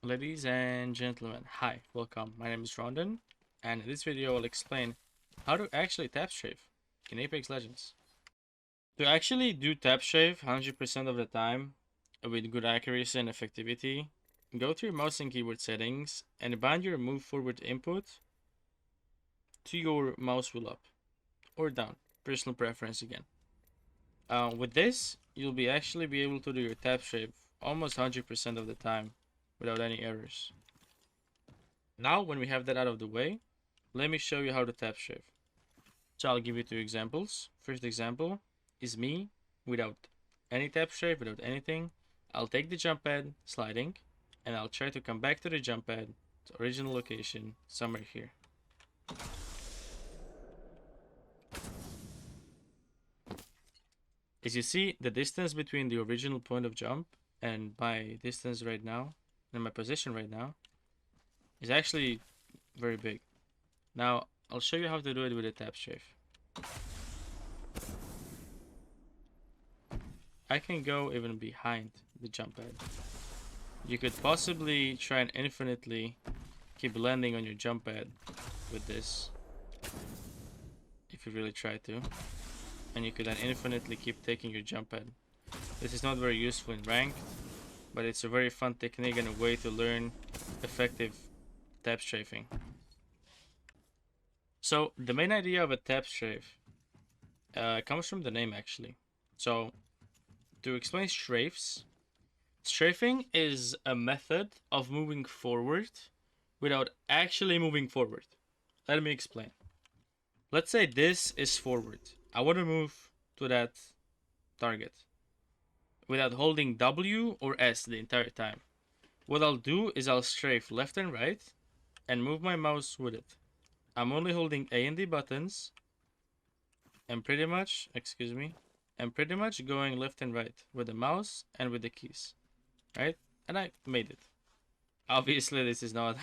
Ladies and gentlemen, hi, welcome. My name is Rondon, and in this video I'll explain how to actually tap strafe in Apex Legends. To actually do tap strafe 100% of the time with good accuracy and effectivity, go to your mouse and keyboard settings and bind your move forward input to your mouse wheel up or down, personal preference again. With this, you'll actually be able to do your tap strafe almost 100% of the time without any errors. Now, when we have that out of the way, let me show you how to tap strafe. So I'll give you two examples. First example is me without any tap strafe, without anything. I'll take the jump pad, sliding, and I'll try to come back to the jump pad, to original location, somewhere here. As you see, the distance between the original point of jump and my distance right now, and my position right now, is actually very big. Now, I'll show you how to do it with a tap strafe. I can go even behind the jump pad. You could possibly try and infinitely keep landing on your jump pad with this, if you really try to. And you could then infinitely keep taking your jump pad. This is not very useful in ranked, but it's a very fun technique and a way to learn effective tap strafing. So the main idea of a tap strafe comes from the name actually. So to explain strafes, strafing is a method of moving forward without actually moving forward. Let me explain. Let's say this is forward. I want to move to that target without holding W or S the entire time. What I'll do is I'll strafe left and right and move my mouse with it. I'm only holding A and D buttons and pretty much going left and right with the mouse and with the keys, right? And I made it. Obviously, this is not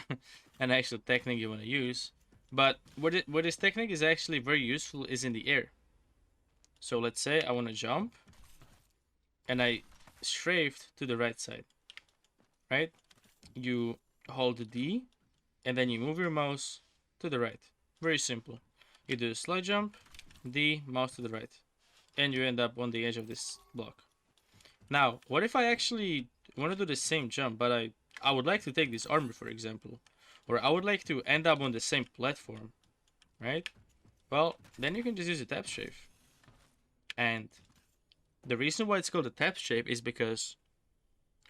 an actual technique you want to use, but what this technique is actually very useful is in the air. So let's say I want to jump, and I strafed to the right side, right? You hold D, and then you move your mouse to the right. Very simple. You do a slide jump, D, mouse to the right, and you end up on the edge of this block. Now, what if I actually want to do the same jump, but I would like to take this armor, for example, or I would like to end up on the same platform, right? Well, then you can just use a tap strafe. And the reason why it's called a tap strafe is because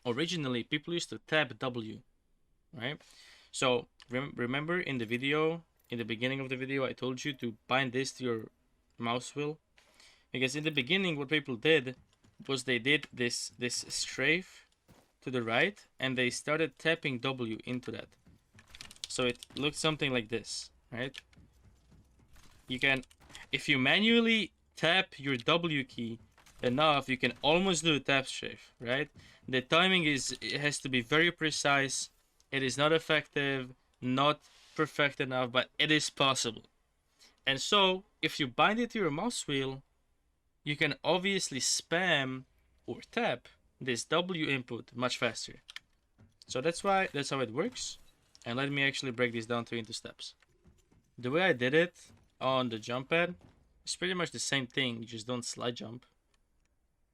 originally people used to tap W, right? So remember in the video, in the beginning of the video, I told you to bind this to your mouse wheel, because in the beginning what people did was they did this strafe to the right and they started tapping W into that. So it looks something like this, right? You can, if you manually tap your W key enough, you can almost do a tap strafe, right? The timing it has to be very precise. It is not effective, not perfect enough, but it is possible. And so, if you bind it to your mouse wheel, you can obviously spam or tap this W input much faster. So that's how it works. And let me actually break this down into steps. The way I did it on the jump pad is pretty much the same thing, you just don't slide jump.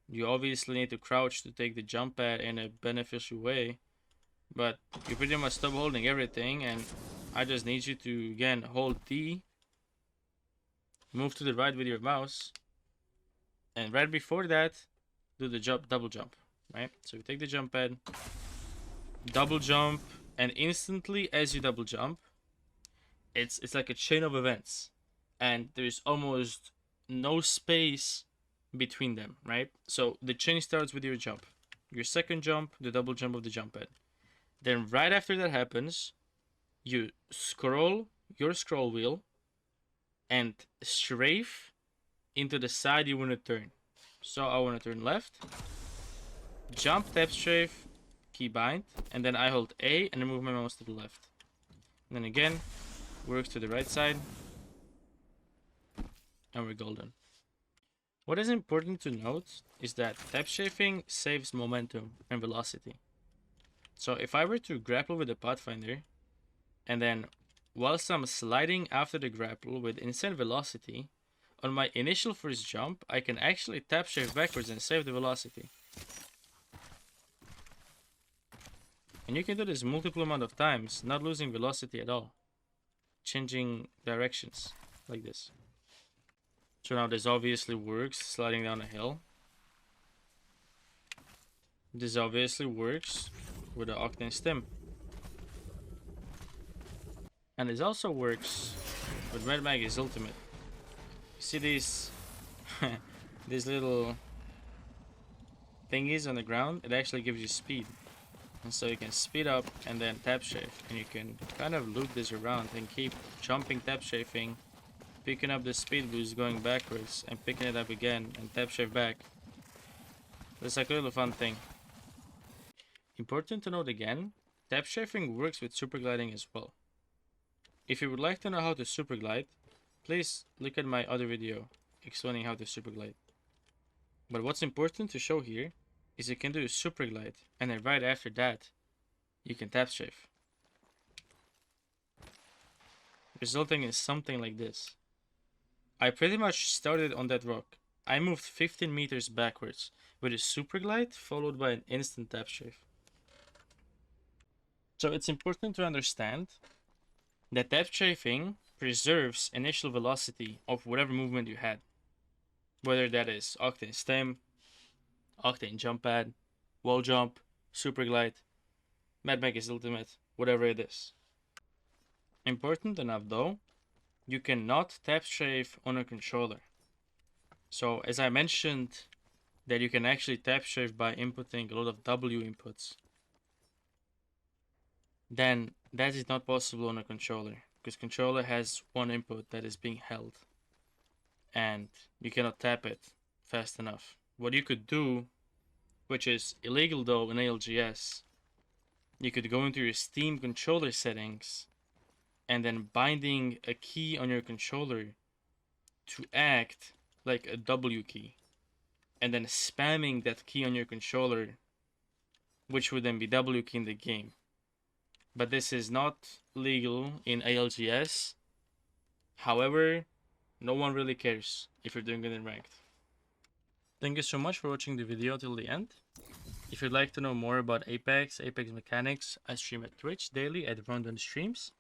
You obviously need to crouch to take the jump pad in a beneficial way, but you pretty much stop holding everything, and I just need you to, again, hold D, move to the right with your mouse, and right before that, do the double jump, right? So you take the jump pad, double jump, and instantly as you double jump, it's like a chain of events, and there's almost no space between them, right? So the chain starts with your jump, your second jump, the double jump of the jump pad. Then right after that happens, you scroll your scroll wheel and strafe into the side you want to turn. So I want to turn left, jump, tap strafe, key bind, and then I hold A and move my mouse to the left. And then again, works to the right side, and we're golden. What is important to note is that tap strafing saves momentum and velocity. So if I were to grapple with the Pathfinder, and then whilst I'm sliding after the grapple with insane velocity, on my initial first jump, I can actually tap shift backwards and save the velocity. And you can do this multiple amount of times, not losing velocity at all. Changing directions, like this. So now this obviously works, sliding down a hill. This obviously works with the Octane Stem. And this also works with Red Maggie's ultimate. You see these these little thingies on the ground? It actually gives you speed. And so you can speed up and then tap strafe, and you can kind of loop this around and keep jumping, tap strafing, picking up the speed boost going backwards and picking it up again and tap strafe back. That's like a little fun thing. Important to note again, tap strafing works with super gliding as well. If you would like to know how to super glide, please look at my other video explaining how to super glide. But what's important to show here is you can do a super glide, and then right after that, you can tap strafe, resulting in something like this. I pretty much started on that rock. I moved 15 meters backwards with a super glide followed by an instant tap strafe. So it's important to understand that tap strafing preserves initial velocity of whatever movement you had, whether that is Octane Stem, Octane Jump Pad, Wall Jump, Super Glide, Mad Maggie's Ultimate, whatever it is. Important enough though, you cannot tap strafe on a controller. So as I mentioned that you can actually tap strafe by inputting a lot of W inputs, then that is not possible on a controller, because controller has one input that is being held and you cannot tap it fast enough. What you could do, which is illegal though in ALGS, you could go into your Steam controller settings and then binding a key on your controller to act like a W key, and then spamming that key on your controller, which would then be W key in the game. But this is not legal in ALGS. However, no one really cares if you're doing it in ranked. Thank you so much for watching the video till the end. If you'd like to know more about Apex mechanics, I stream at Twitch daily at Rondon Streams.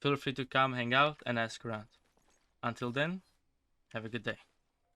Feel free to come hang out and ask around. Until then, have a good day.